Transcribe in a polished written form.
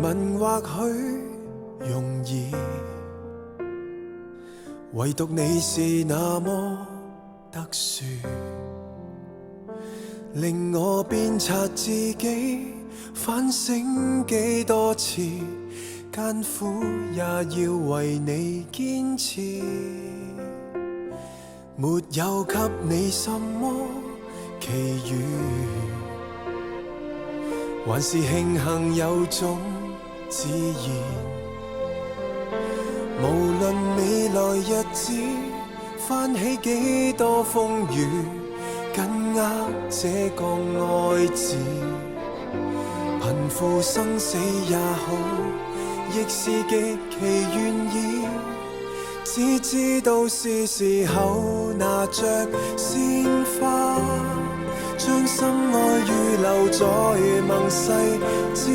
吻或許容易，唯獨你是那麼特殊，令我鞭策自己，反省幾多次，艱苦也要為你堅持。沒有給你什麼奇遇，還是慶幸有種自然。無論未來日子翻起幾多風雨，緊握這個愛字，貧富生死也好，亦是極其願意。只知道是時候拿着鮮花，將心愛預留在盟誓之